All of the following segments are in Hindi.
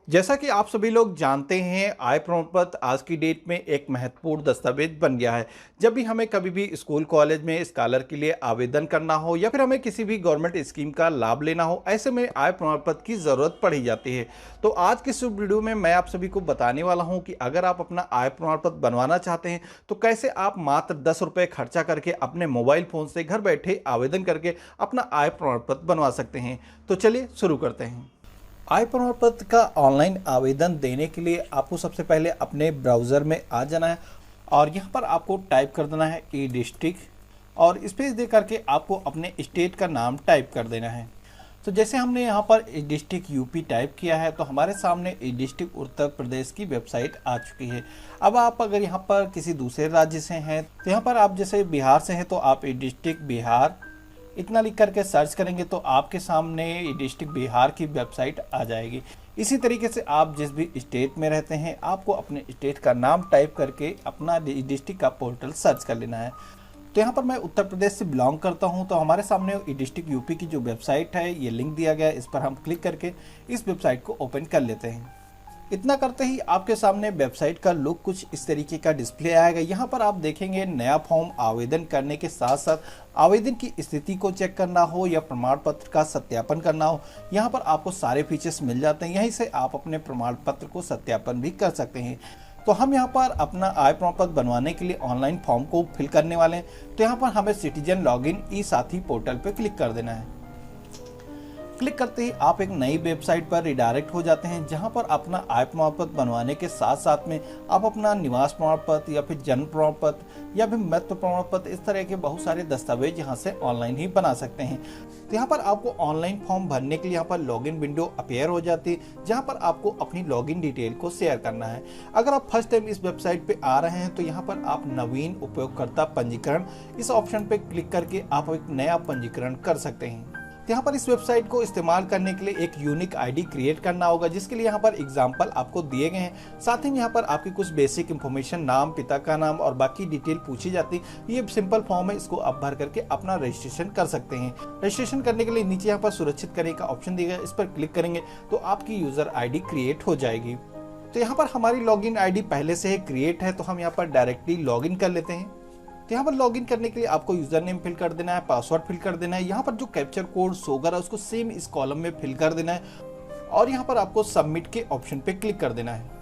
जैसा कि आप सभी लोग जानते हैं, आय प्रमाण पत्र आज की डेट में एक महत्वपूर्ण दस्तावेज बन गया है। जब भी हमें कभी भी स्कूल कॉलेज में स्कॉलर के लिए आवेदन करना हो या फिर हमें किसी भी गवर्नमेंट स्कीम का लाभ लेना हो, ऐसे में आय प्रमाण पत्र की ज़रूरत पड़ ही जाती है। तो आज की इस वीडियो में मैं आप सभी को बताने वाला हूं कि अगर आप अपना आय प्रमाण पत्र बनवाना चाहते हैं तो कैसे आप मात्र 10 रुपये खर्चा करके अपने मोबाइल फ़ोन से घर बैठे आवेदन करके अपना आय प्रमाण पत्र बनवा सकते हैं। तो चलिए शुरू करते हैं। आय प्रमाण पत्र का ऑनलाइन आवेदन देने के लिए आपको सबसे पहले अपने ब्राउज़र में आ जाना है और यहाँ पर आपको टाइप कर देना है ई डिस्ट्रिक्ट और स्पेस दे करके आपको अपने स्टेट का नाम टाइप कर देना है। तो जैसे हमने यहाँ पर ई डिस्ट्रिक्ट यूपी टाइप किया है तो हमारे सामने ई डिस्ट्रिक्ट उत्तर प्रदेश की वेबसाइट आ चुकी है। अब आप अगर यहाँ पर किसी दूसरे राज्य से हैं तो यहाँ पर आप जैसे बिहार से हैं तो आप ई डिस्ट्रिक्ट बिहार इतना लिख करके सर्च करेंगे तो आपके सामने डिस्ट्रिक्ट बिहार की वेबसाइट आ जाएगी। इसी तरीके से आप जिस भी स्टेट में रहते हैं आपको अपने स्टेट का नाम टाइप करके अपना डिस्ट्रिक्ट का पोर्टल सर्च कर लेना है। तो यहाँ पर मैं उत्तर प्रदेश से बिलोंग करता हूँ तो हमारे सामने डिस्ट्रिक्ट यूपी की जो वेबसाइट है ये लिंक दिया गया है, इस पर हम क्लिक करके इस वेबसाइट को ओपन कर लेते हैं। इतना करते ही आपके सामने वेबसाइट का लुक कुछ इस तरीके का डिस्प्ले आएगा। यहाँ पर आप देखेंगे नया फॉर्म आवेदन करने के साथ साथ आवेदन की स्थिति को चेक करना हो या प्रमाण पत्र का सत्यापन करना हो, यहाँ पर आपको सारे फीचर्स मिल जाते हैं। यहीं से आप अपने प्रमाण पत्र को सत्यापन भी कर सकते हैं। तो हम यहाँ पर अपना आय प्रमाण पत्र बनवाने के लिए ऑनलाइन फॉर्म को फिल करने वाले हैं। तो यहाँ पर हमें सिटीजन लॉगिन ई साथी पोर्टल पर क्लिक कर देना है। क्लिक करते ही आप एक नई वेबसाइट पर रिडायरेक्ट हो जाते हैं जहां पर अपना आय प्रमाण पत्र बनवाने के साथ साथ में आप अपना निवास प्रमाण पत्र या फिर जन्म प्रमाण पत्र या फिर मृत्यु प्रमाण पत्र इस तरह के बहुत सारे दस्तावेज यहां से ऑनलाइन ही बना सकते हैं। तो यहाँ पर आपको ऑनलाइन फॉर्म भरने के लिए यहाँ पर लॉगिन विंडो अपीयर हो जाती है जहाँ पर आपको अपनी लॉगिन डिटेल को शेयर करना है। अगर आप फर्स्ट टाइम इस वेबसाइट पे आ रहे हैं तो यहाँ पर आप नवीन उपयोगकर्ता पंजीकरण इस ऑप्शन पे क्लिक करके आप एक नया पंजीकरण कर सकते हैं। यहाँ पर इस वेबसाइट को इस्तेमाल करने के लिए एक यूनिक आईडी क्रिएट करना होगा जिसके लिए यहाँ पर एग्जाम्पल आपको दिए गए हैं। साथ ही यहाँ पर आपकी कुछ बेसिक इंफॉर्मेशन नाम, पिता का नाम और बाकी डिटेल पूछी जाती है। ये सिंपल फॉर्म है, इसको आप भर करके अपना रजिस्ट्रेशन कर सकते हैं। रजिस्ट्रेशन करने के लिए नीचे यहाँ पर सुरक्षित करने का ऑप्शन दिया गया, इस पर क्लिक करेंगे तो आपकी यूजर आई क्रिएट हो जाएगी। तो यहाँ पर हमारी लॉगिन आई पहले से ही क्रिएट है तो हम यहाँ पर डायरेक्टली लॉगिन कर लेते हैं। तो यहाँ पर लॉगिन करने के लिए आपको यूजर नेम फिल कर देना है, पासवर्ड फिल कर देना है। यहाँ पर जो कैप्चर कोड शो कर रहा है उसको सेम इस कॉलम में फिल कर देना है और यहाँ पर आपको सबमिट के ऑप्शन पे क्लिक कर देना है।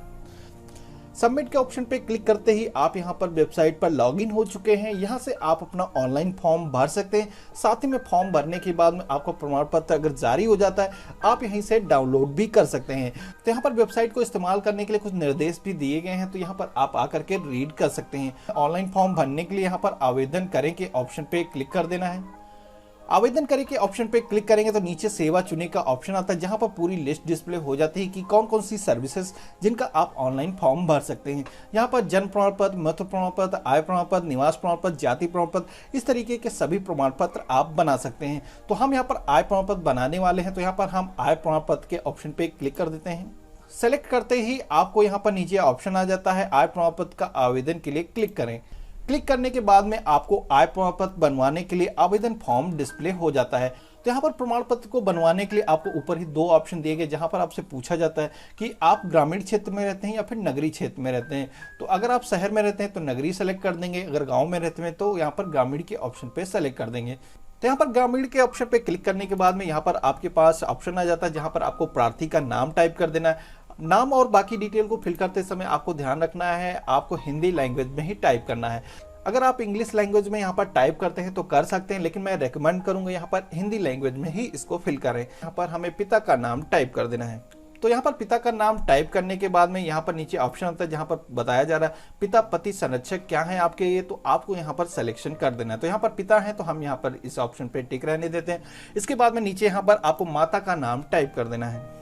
सबमिट के ऑप्शन पे क्लिक करते ही आप यहाँ पर वेबसाइट पर लॉगिन हो चुके हैं। यहाँ से आप अपना ऑनलाइन फॉर्म भर सकते हैं। साथ ही में फॉर्म भरने के बाद में आपका प्रमाण पत्र अगर जारी हो जाता है आप यहीं से डाउनलोड भी कर सकते हैं। तो यहाँ पर वेबसाइट को इस्तेमाल करने के लिए कुछ निर्देश भी दिए गए हैं तो यहाँ पर आप आकर के रीड कर सकते हैं। ऑनलाइन फॉर्म भरने के लिए यहाँ पर आवेदन करें के ऑप्शन पे क्लिक कर देना है। आवेदन करें के ऑप्शन पे क्लिक करेंगे तो नीचे सेवा चुने का ऑप्शन आता है जहां पर पूरी लिस्ट डिस्प्ले हो जाती है कि कौन कौन सी सर्विसेज जिनका आप ऑनलाइन फॉर्म भर सकते हैं। यहां पर जन्म प्रमाण पत्र, मृत्यु प्रमाण पत्र, आय प्रमाण पत्र, निवास प्रमाण पत्र, जाति प्रमाण पत्र इस तरीके के सभी प्रमाण पत्र आप बना सकते हैं। तो हम यहाँ पर आय प्रमाण पत्र बनाने वाले हैं तो यहाँ पर हम आय प्रमाण पत्र के ऑप्शन पे क्लिक कर देते हैं। सेलेक्ट करते ही आपको यहाँ पर नीचे ऑप्शन आ जाता है आय प्रमाण पत्र का आवेदन के लिए क्लिक करें। क्लिक करने के बाद में आपको आय प्रमाण पत्र बनवाने के लिए आवेदन फॉर्म डिस्प्ले हो जाता है। तो यहाँ पर प्रमाण पत्र को बनवाने के लिए आपको ऊपर ही दो ऑप्शन दिए गए जहाँ पर आपसे पूछा जाता है कि आप ग्रामीण क्षेत्र में रहते हैं या फिर नगरीय क्षेत्र में रहते हैं। तो अगर आप शहर में रहते हैं तो नगरीय सेलेक्ट कर देंगे, अगर गाँव में रहते हैं तो यहाँ पर ग्रामीण के ऑप्शन पे सेलेक्ट कर देंगे। तो यहाँ पर ग्रामीण के ऑप्शन पे क्लिक करने के बाद में यहाँ पर आपके पास ऑप्शन आ जाता है जहाँ पर आपको प्रार्थी का नाम टाइप कर देना है। नाम और बाकी डिटेल को फिल करते समय आपको ध्यान रखना है आपको हिंदी लैंग्वेज में ही टाइप करना है। अगर आप इंग्लिश लैंग्वेज में यहाँ पर टाइप करते हैं तो कर सकते हैं लेकिन मैं रेकमेंड करूंगा यहाँ पर हिंदी लैंग्वेज में ही इसको फिल करें। यहाँ पर हमें पिता का नाम टाइप कर देना है। तो यहाँ पर पिता का नाम टाइप करने के बाद में यहाँ पर नीचे ऑप्शन आता है जहाँ पर बताया जा रहा है पिता पति संरक्षक क्या है आपके ये, तो आपको यहाँ पर सिलेक्शन कर देना है। तो यहाँ पर पिता है तो हम यहाँ पर इस ऑप्शन पे टिक रहने देते हैं। इसके बाद में नीचे यहाँ पर आपको माता का नाम टाइप कर देना है।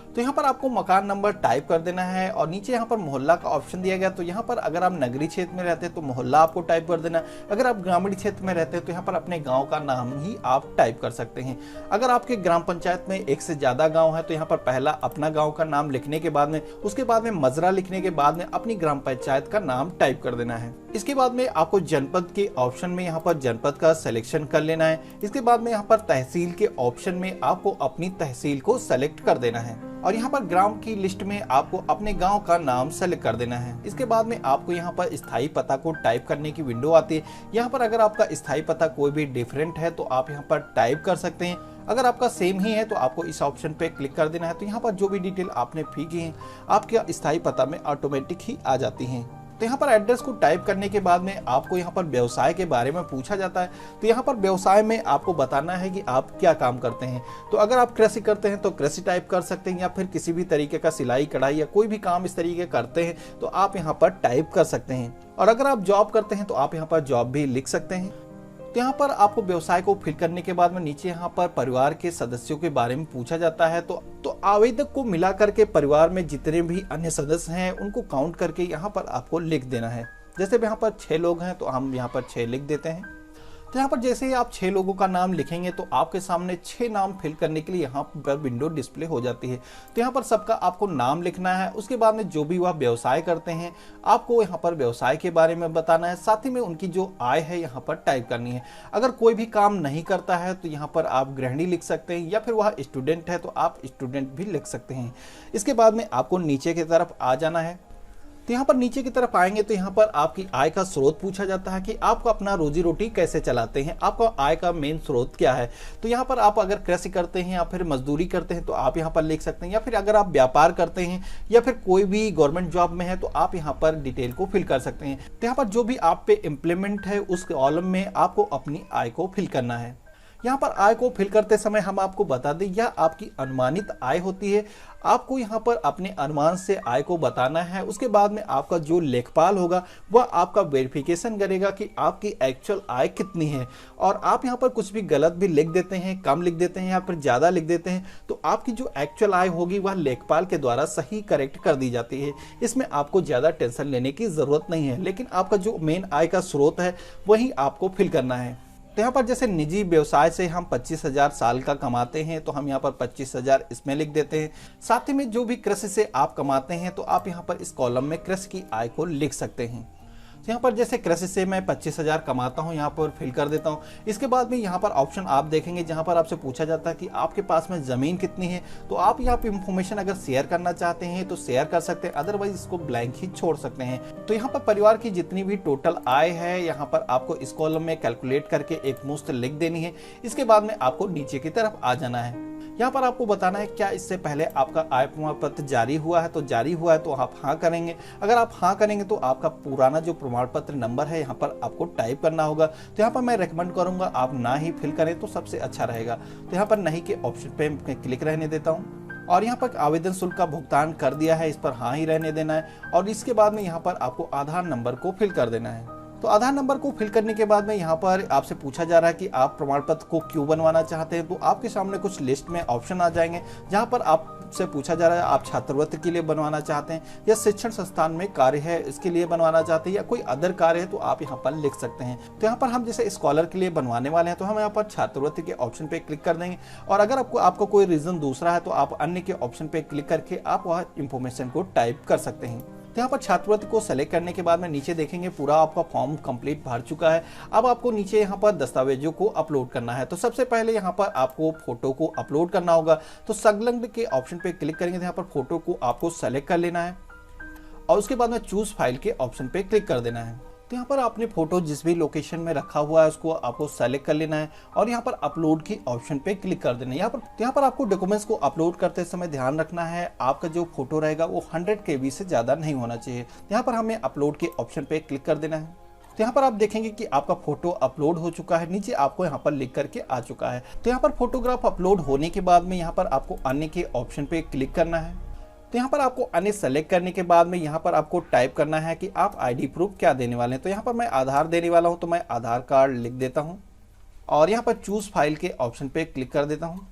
तो यहाँ पर आपको मकान नंबर टाइप कर देना है और नीचे यहाँ पर मोहल्ला का ऑप्शन दिया गया। तो यहाँ पर अगर आप नगरीय क्षेत्र में रहते हैं तो मोहल्ला आपको टाइप कर देना है। अगर आप ग्रामीण क्षेत्र में रहते हैं तो यहाँ पर अपने गांव का नाम ही आप टाइप कर सकते हैं। अगर आपके ग्राम पंचायत में एक से ज्यादा गांव है तो यहाँ पर पहला अपना गांव का नाम लिखने के बाद में उसके बाद में मजरा लिखने के बाद में अपनी ग्राम पंचायत का नाम टाइप कर देना है। इसके बाद में आपको जनपद के ऑप्शन में यहाँ पर जनपद का सिलेक्शन कर लेना है। इसके बाद में यहाँ पर तहसील के ऑप्शन में आपको अपनी तहसील को सेलेक्ट कर देना है। और यहाँ पर ग्राम की लिस्ट में आपको अपने गांव का नाम सेलेक्ट कर देना है। इसके बाद में आपको यहाँ पर स्थायी पता को टाइप करने की विंडो आती है। यहाँ पर अगर आपका स्थायी पता कोई भी डिफरेंट है तो आप यहाँ पर टाइप कर सकते हैं। अगर आपका सेम ही है तो आपको इस ऑप्शन पे क्लिक कर देना है। तो यहाँ पर जो भी डिटेल आपने फिल की है आपके स्थायी पता में ऑटोमेटिक ही आ जाती हैं। तो यहाँ पर एड्रेस को टाइप करने के बाद में आपको यहाँ पर व्यवसाय के बारे में पूछा जाता है। तो यहाँ पर व्यवसाय में आपको बताना है कि आप क्या काम करते हैं। तो अगर आप कृषि करते हैं तो कृषि टाइप कर सकते हैं, या फिर किसी भी तरीके का सिलाई कढ़ाई या कोई भी काम इस तरीके करते हैं तो आप यहाँ पर टाइप कर सकते हैं। और अगर आप जॉब करते हैं तो आप यहाँ पर जॉब भी लिख सकते हैं। तो यहाँ पर आपको व्यवसाय को फिल करने के बाद में नीचे यहाँ पर परिवार के सदस्यों के बारे में पूछा जाता है। तो आवेदक को मिला करके परिवार में जितने भी अन्य सदस्य हैं उनको काउंट करके यहाँ पर आपको लिख देना है। जैसे यहाँ पर 6 लोग हैं तो हम यहाँ पर 6 लिख देते हैं। तो यहाँ पर जैसे ही आप 6 लोगों का नाम लिखेंगे तो आपके सामने 6 नाम फिल करने के लिए यहाँ पर विंडो डिस्प्ले हो जाती है। तो यहाँ पर सबका आपको नाम लिखना है। उसके बाद में जो भी वह व्यवसाय करते हैं आपको यहाँ पर व्यवसाय के बारे में बताना है। साथ ही में उनकी जो आय है यहाँ पर टाइप करनी है। अगर कोई भी काम नहीं करता है तो यहाँ पर आप गृहिणी लिख सकते हैं, या फिर वह स्टूडेंट है तो आप स्टूडेंट भी लिख सकते हैं। इसके बाद में आपको नीचे की तरफ आ जाना है। तो यहाँ पर नीचे की तरफ आएंगे तो यहाँ पर आपकी आय का स्रोत पूछा जाता है कि आप अपना रोजी रोटी कैसे चलाते हैं, आपका आय का मेन स्रोत क्या है। तो यहाँ पर आप अगर कृषि करते हैं या फिर मजदूरी करते हैं तो आप यहाँ पर लिख सकते हैं, या फिर अगर आप व्यापार करते हैं या फिर कोई भी गवर्नमेंट जॉब में है तो आप यहाँ पर डिटेल को फिल कर सकते हैं। तो यहाँ पर जो भी आप पे इम्प्लीमेंट है उस कॉलम में आपको अपनी आय को फिल करना है। यहाँ पर आय को फिल करते समय हम आपको बता दें यह आपकी अनुमानित आय होती है। आपको यहाँ पर अपने अनुमान से आय को बताना है। उसके बाद में आपका जो लेखपाल होगा वह आपका वेरिफिकेशन करेगा कि आपकी एक्चुअल आय कितनी है। और आप यहाँ पर कुछ भी गलत भी लिख देते हैं, कम लिख देते हैं या फिर ज़्यादा लिख देते हैं तो आपकी जो एक्चुअल आय होगी वह लेखपाल के द्वारा सही करेक्ट कर दी जाती है। इसमें आपको ज़्यादा टेंशन लेने की ज़रूरत नहीं है, लेकिन आपका जो मेन आय का स्रोत है वही आपको फिल करना है। तो यहाँ पर जैसे निजी व्यवसाय से हम 25,000 साल का कमाते हैं तो हम यहाँ पर 25,000 इसमें लिख देते हैं। साथ ही में जो भी कृषि से आप कमाते हैं तो आप यहाँ पर इस कॉलम में कृषि की आय को लिख सकते हैं। तो यहाँ पर जैसे कृषि से मैं 25,000 कमाता हूँ, यहाँ पर फिल कर देता हूँ। इसके बाद में यहाँ पर ऑप्शन आप देखेंगे जहाँ पर आपसे पूछा जाता है कि आपके पास में ज़मीन कितनी है। तो आप यहाँ पर इंफॉर्मेशन अगर शेयर करना चाहते हैं तो शेयर कर सकते हैं, अदरवाइज इसको ब्लैंक ही छोड़ सकते हैं। तो यहाँ पर परिवार की जितनी भी टोटल आय है यहाँ पर आपको इस कॉलम में कैलकुलेट करके एक मुश्त लिख देनी है। इसके बाद में आपको नीचे की तरफ आ जाना है। यहाँ पर आपको बताना है क्या इससे पहले आपका आय प्रमाण पत्र जारी हुआ है। तो जारी हुआ है तो आप हाँ करेंगे। अगर आप हाँ करेंगे तो आपका पुराना जो प्रमाण पत्र नंबर है यहाँ पर आपको टाइप करना होगा। तो यहाँ पर मैं रेकमेंड करूँगा आप ना ही फिल करें तो सबसे अच्छा रहेगा। तो यहाँ पर नहीं के ऑप्शन पे क्लिक रहने देता हूँ और यहाँ पर आवेदन शुल्क का भुगतान कर दिया है, इस पर हाँ ही रहने देना है। और इसके बाद में यहाँ पर आपको आधार नंबर को फिल कर देना है। तो आधार नंबर को फिल करने के बाद में यहाँ पर आपसे पूछा जा रहा है कि आप प्रमाण पत्र को क्यों बनवाना चाहते हैं। तो आपके सामने कुछ लिस्ट में ऑप्शन आ जाएंगे जहाँ पर आपसे पूछा जा रहा है आप छात्रवृत्ति के लिए बनवाना चाहते हैं, या शिक्षण संस्थान में कार्य है इसके लिए बनवाना चाहते हैं, या कोई अदर कार्य है तो आप यहाँ पर लिख सकते हैं। तो यहाँ पर हम जैसे स्कॉलर के लिए बनवाने वाले हैं तो हम यहाँ पर छात्रवृत्ति के ऑप्शन पे क्लिक कर देंगे। और अगर आपका कोई रीजन दूसरा है तो आप अन्य के ऑप्शन पे क्लिक करके आप वह इंफॉर्मेशन को टाइप कर सकते हैं। तो यहाँ पर छात्रवृत्ति को सेलेक्ट करने के बाद में नीचे देखेंगे पूरा आपका फॉर्म कंप्लीट भर चुका है। अब आपको नीचे यहाँ पर दस्तावेजों को अपलोड करना है। तो सबसे पहले यहाँ पर आपको फोटो को अपलोड करना होगा। तो संलग्न के ऑप्शन पे क्लिक करेंगे तो यहाँ पर फोटो को आपको सेलेक्ट कर लेना है और उसके बाद में चूज फाइल के ऑप्शन पे क्लिक कर देना है। तो यहाँ पर आपने फोटो जिस भी लोकेशन में रखा हुआ है उसको आपको सेलेक्ट कर लेना है और यहाँ पर अपलोड की ऑप्शन पे क्लिक कर देना है। यहाँ पर आपको डॉक्यूमेंट्स को अपलोड करते समय ध्यान रखना है आपका जो फोटो रहेगा वो 100 KB से ज़्यादा नहीं होना चाहिए। यहाँ पर हमें अपलोड के ऑप्शन पे क्लिक कर देना है। तो यहाँ पर आप देखेंगे कि आपका फोटो अपलोड हो चुका है, नीचे आपको यहाँ पर लिख करके आ चुका है। तो यहाँ पर फोटोग्राफ अपलोड होने के बाद में यहाँ पर आपको अन्य के ऑप्शन पे क्लिक करना है। तो यहाँ पर आपको अन्य सेलेक्ट करने के बाद में यहाँ पर आपको टाइप करना है कि आप आईडी प्रूफ क्या देने वाले हैं। तो यहाँ पर मैं आधार देने वाला हूँ तो मैं आधार कार्ड लिख देता हूँ और यहाँ पर चूज फाइल के ऑप्शन पे क्लिक कर देता हूँ।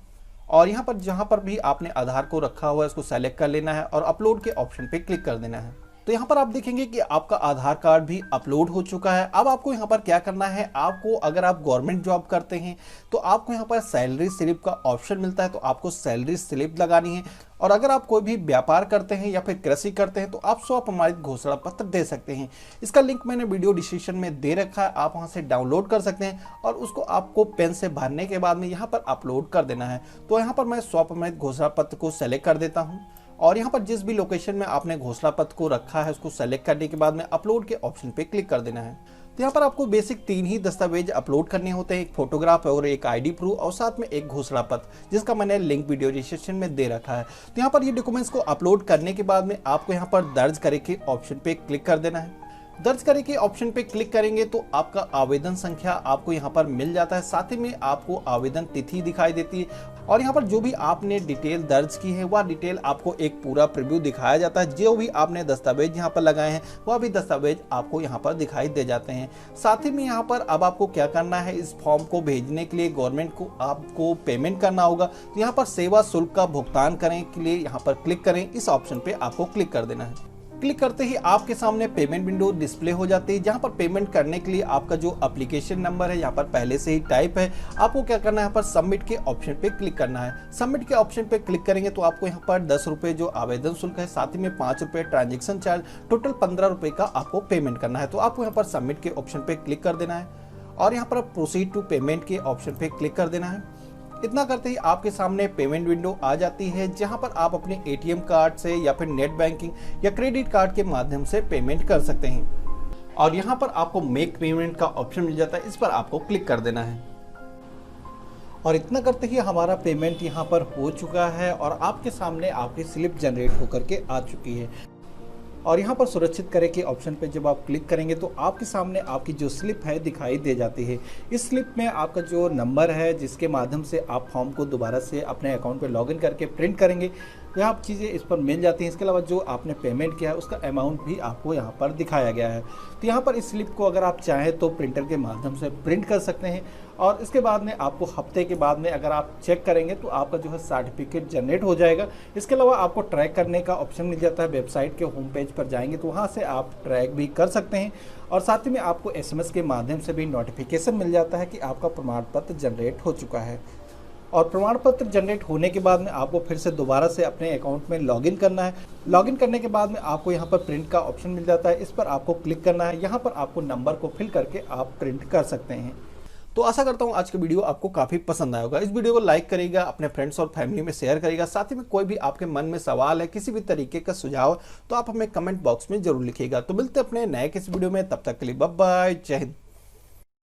और यहाँ पर जहाँ पर भी आपने आधार को रखा हुआ है उसको सेलेक्ट कर लेना है और अपलोड के ऑप्शन पे क्लिक कर देना है। तो यहाँ पर आप देखेंगे कि आपका आधार कार्ड भी अपलोड हो चुका है। अब आपको यहाँ पर क्या करना है, आपको अगर आप गवर्नमेंट जॉब करते हैं तो आपको यहाँ पर सैलरी स्लिप का ऑप्शन मिलता है, तो आपको सैलरी स्लिप लगानी है। और अगर आप कोई भी व्यापार करते हैं या फिर कृषि करते हैं तो आप स्वप्रमाणित घोषणा पत्र दे सकते हैं। इसका लिंक मैंने वीडियो डिस्क्रिप्शन में दे रखा है, आप वहां से डाउनलोड कर सकते हैं और उसको आपको पेन से भरने के बाद में यहाँ पर अपलोड कर देना है। तो यहाँ पर मैं स्वप्रमाणित घोषणा पत्र को सेलेक्ट कर देता हूँ और यहाँ पर जिस भी लोकेशन में आपने घोषणा पत्र को रखा है उसको सेलेक्ट करने के बाद में अपलोड के ऑप्शन पे क्लिक कर देना है। तो यहाँ पर आपको बेसिक 3 ही दस्तावेज अपलोड करने होते हैं, एक फोटोग्राफ और एक आईडी प्रूफ और साथ में एक घोषणा पत्र, जिसका मैंने लिंक वीडियो डिस्क्रिप्शन में दे रखा है। तो यहाँ पर ये डॉक्यूमेंट्स को अपलोड करने के बाद में आपको यहाँ पर दर्ज करे के ऑप्शन पे क्लिक कर देना है। दर्ज करें के ऑप्शन पे क्लिक करेंगे तो आपका आवेदन संख्या आपको यहाँ पर मिल जाता है, साथ ही में आपको आवेदन तिथि दिखाई देती है और यहाँ पर जो भी आपने डिटेल दर्ज की है वह डिटेल आपको एक पूरा प्रीव्यू दिखाया जाता है। जो भी आपने दस्तावेज यहाँ पर लगाए हैं वह भी दस्तावेज आपको यहाँ पर दिखाई दे जाते हैं। साथ ही में यहाँ पर अब आपको क्या करना है, इस फॉर्म को भेजने के लिए गवर्नमेंट को आपको पेमेंट करना होगा। तो यहाँ पर सेवा शुल्क का भुगतान करने के लिए यहाँ पर क्लिक करें, इस ऑप्शन पे आपको क्लिक कर देना है। क्लिक करते ही आपके सामने पेमेंट विंडो डिस्प्ले हो जाती है, जहां पर पेमेंट करने के लिए आपका जो एप्लीकेशन नंबर है यहाँ पर पहले से ही टाइप है। आपको क्या करना है, यहाँ पर सबमिट के ऑप्शन पे क्लिक करना है। सबमिट के ऑप्शन पे क्लिक करेंगे तो आपको यहाँ पर 10 रुपये जो आवेदन शुल्क है, साथ ही में 5 रुपये ट्रांजेक्शन चार्ज, टोटल 15 रुपये का आपको पेमेंट करना है। तो आपको यहाँ पर सबमिट के ऑप्शन पे क्लिक कर देना है और यहाँ पर प्रोसीड टू पेमेंट के ऑप्शन पे क्लिक कर देना है। इतना करते ही आपके सामने पेमेंट विंडो आ जाती है, जहां पर आप अपने एटीएम कार्ड से या फिर नेट बैंकिंग या क्रेडिट कार्ड के माध्यम से पेमेंट कर सकते हैं। और यहां पर आपको मेक पेमेंट का ऑप्शन मिल जाता है, इस पर आपको क्लिक कर देना है। और इतना करते ही हमारा पेमेंट यहां पर हो चुका है और आपके सामने आपकी स्लिप जनरेट होकर के आ चुकी है। और यहाँ पर सुरक्षित करें के ऑप्शन पे जब आप क्लिक करेंगे तो आपके सामने आपकी जो स्लिप है दिखाई दे जाती है। इस स्लिप में आपका जो नंबर है जिसके माध्यम से आप फॉर्म को दोबारा से अपने अकाउंट पे लॉगिन करके प्रिंट करेंगे, यहाँ चीज़ें इस पर मिल जाती हैं। इसके अलावा जो आपने पेमेंट किया है उसका अमाउंट भी आपको यहाँ पर दिखाया गया है। तो यहाँ पर इस स्लिप को अगर आप चाहें तो प्रिंटर के माध्यम से प्रिंट कर सकते हैं और इसके बाद में आपको हफ्ते के बाद में अगर आप चेक करेंगे तो आपका जो है सर्टिफिकेट जनरेट हो जाएगा। इसके अलावा आपको ट्रैक करने का ऑप्शन मिल जाता है, वेबसाइट के होम पेज पर जाएंगे तो वहाँ से आप ट्रैक भी कर सकते हैं और साथ ही में आपको SMS के माध्यम से भी नोटिफिकेशन मिल जाता है कि आपका प्रमाण पत्र जनरेट हो चुका है। और प्रमाण पत्र जनरेट होने के बाद में आपको फिर से दोबारा से अपने अकाउंट में लॉगिन करना है। लॉगिन करने के बाद में आपको यहाँ पर प्रिंट का ऑप्शन मिल जाता है, इस पर आपको क्लिक करना है। यहाँ पर आपको नंबर को फिल करके आप प्रिंट कर सकते हैं। तो आशा करता हूँ आज का वीडियो आपको काफ़ी पसंद आया होगा। इस वीडियो को लाइक करिएगा, अपने फ्रेंड्स और फैमिली में शेयर करिएगा। साथ ही में कोई भी आपके मन में सवाल है, किसी भी तरीके का सुझाव, तो आप हमें कमेंट बॉक्स में जरूर लिखिएगा। तो मिलते हैं अपने नए किसी वीडियो में, तब तक के लिए बाय बाय, जय हिंद।